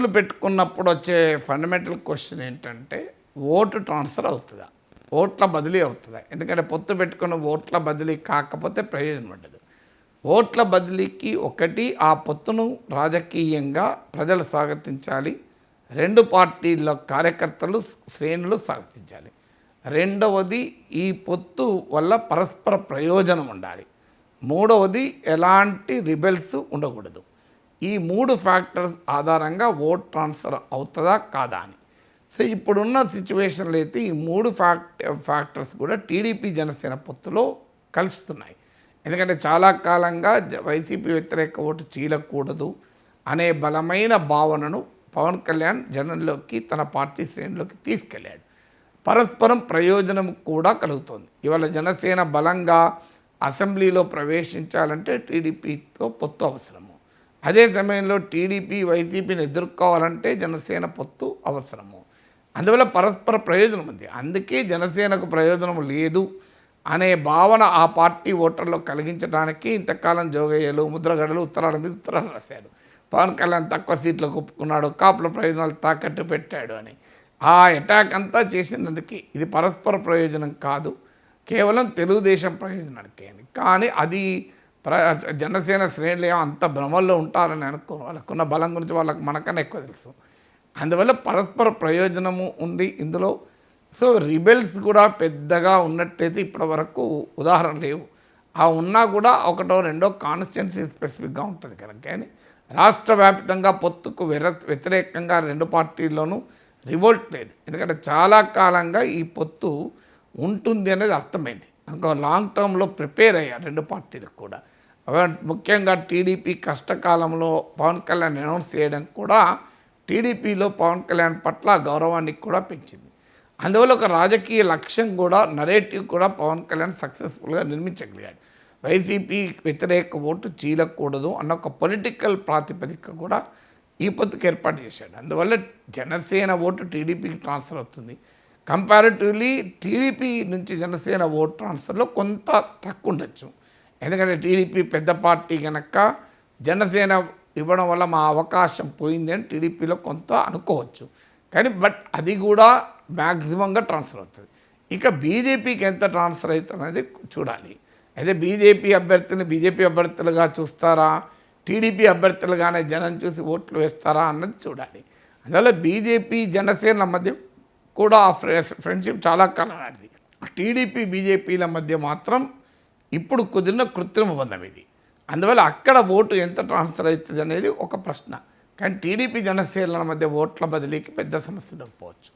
పొత్తులు పెట్టుకున్నప్పుడు వచ్చే ఫండమెంటల్ క్వశ్చన్ ఏంటంటే ఓటు ట్రాన్స్ఫర్ అవుతుందా, ఓట్ల బదిలీ అవుతుందా? ఎందుకంటే పొత్తు పెట్టుకున్న ఓట్ల బదిలీ కాకపోతే ప్రయోజనం ఉండదు. ఓట్ల బదిలీకి ఒకటి ఆ పొత్తును రాజకీయంగా ప్రజలు స్వాగతించాలి, రెండు పార్టీల కార్యకర్తలు శ్రేణులు స్వాగతించాలి. రెండవది ఈ పొత్తు వల్ల పరస్పర ప్రయోజనం ఉండాలి. మూడవది ఎలాంటి రిబెల్స్ ఉండకూడదు. ఈ మూడు ఫ్యాక్టర్స్ ఆధారంగా ఓట్ ట్రాన్స్ఫర్ అవుతుందా కాదా అని. సో ఇప్పుడున్న సిచ్యువేషన్లో అయితే ఈ మూడు ఫ్యాక్టర్స్ కూడా టీడీపీ జనసేన పొత్తులో కలుస్తున్నాయి. ఎందుకంటే చాలా కాలంగా వైసీపీ వ్యతిరేక ఓటు చీలకూడదు అనే బలమైన భావనను పవన్ కళ్యాణ్ జనంలోకి తన పార్టీ శ్రేణులోకి తీసుకెళ్ళాడు. పరస్పరం ప్రయోజనం కూడా కలుగుతుంది. ఇవాళ జనసేన బలంగా అసెంబ్లీలో ప్రవేశించాలంటే టీడీపీతో పొత్తు అవసరము. అదే సమయంలో టీడీపీ వైసీపీని ఎదుర్కోవాలంటే జనసేన పొత్తు అవసరము. అందువల్ల పరస్పర ప్రయోజనం ఉంది. అందుకే జనసేనకు ప్రయోజనం లేదు అనే భావన ఆ పార్టీ ఓటర్లో కలిగించడానికి ఇంతకాలం జోగయ్యలు, ముద్రగడలు ఉత్తరాల మీద ఉత్తరాలు రాశాడు. పవన్ కళ్యాణ్ తక్కువ సీట్లకు ఒప్పుకున్నాడు, కాపుల ప్రయోజనాలు తాకట్టు పెట్టాడు అని. ఆ అటాక్ అంతా చేసినందుకే ఇది పరస్పర ప్రయోజనం కాదు, కేవలం తెలుగుదేశం ప్రయోజనానికే అని. కానీ అది జనసేన శ్రేణులు అంత భ్రమల్లో ఉంటారని అనుకో, వాళ్ళకున్న బలం గురించి వాళ్ళకి మనకన్నా ఎక్కువ తెలుసు. అందువల్ల పరస్పర ప్రయోజనము ఉంది ఇందులో. సో రిబెల్స్ కూడా పెద్దగా ఉన్నట్టయితే ఇప్పటి వరకు ఉదాహరణ లేవు. ఆ ఉన్నా కూడా ఒకటో రెండో కాన్స్టిట్యున్సీ స్పెసిఫిక్గా ఉంటుంది కనుక. కానీ రాష్ట్ర వ్యాప్తంగా పొత్తుకు వ్యతిరేకంగా రెండు పార్టీల్లోనూ రివోల్ట్ లేదు. ఎందుకంటే చాలా కాలంగా ఈ పొత్తు ఉంటుంది అనేది అర్థమైంది. ఇంకా లాంగ్ టర్మ్లో ప్రిపేర్ అయ్యారు రెండు పార్టీలకు కూడా. ముఖ్యంగా టీడీపీ కష్టకాలంలో పవన్ కళ్యాణ్ అనౌన్స్ చేయడం కూడా టీడీపీలో పవన్ కళ్యాణ్ పట్ల గౌరవానికి కూడా పెంచింది. అందువల్ల ఒక రాజకీయ లక్ష్యం కూడా, నరేటివ్ కూడా పవన్ కళ్యాణ్ సక్సెస్ఫుల్గా నిర్మించగలిగాడు. వైసీపీ వ్యతిరేక ఓటు చీలకూడదు అన్న ఒక పొలిటికల్ ప్రాతిపదిక కూడా ఈ పొత్తుకు ఏర్పాటు చేశాడు. అందువల్ల జనసేన ఓటు టీడీపీకి ట్రాన్స్ఫర్ అవుతుంది. కంపారిటివ్లీ టీడీపీ నుంచి జనసేన ఓట్ ట్రాన్స్ఫర్లో కొంత తక్కువ ఉండొచ్చు. ఎందుకంటే టీడీపీ పెద్ద పార్టీ కనుక జనసేన ఇవ్వడం వల్ల మా అవకాశం పోయింది అని టీడీపీలో కొంత అనుకోవచ్చు. కానీ అది కూడా మ్యాక్సిమంగా ట్రాన్స్ఫర్ అవుతుంది. ఇక బీజేపీకి ఎంత ట్రాన్స్ఫర్ అవుతుంది అనేది చూడాలి. అయితే బీజేపీ అభ్యర్థులుగా చూస్తారా, టీడీపీ అభ్యర్థులుగానే జనం చూసి ఓట్లు వేస్తారా అన్నది చూడాలి. అందువల్ల బీజేపీ జనసేనల మధ్య కూడా ఆ ఫ్రెండ్షిప్ చాలా కాలం నాటిది. టీడీపీ బీజేపీల మధ్య మాత్రం ఇప్పుడు కుదిరిన కృత్రిమ బంధం ఇది. అందువల్ల అక్కడ ఓటు ఎంత ట్రాన్స్ఫర్ అవుతుంది అనేది ఒక ప్రశ్న. కానీ టీడీపీ జనసేనల మధ్య ఓట్ల బదిలీకి పెద్ద సమస్య ఉండకపోవచ్చు.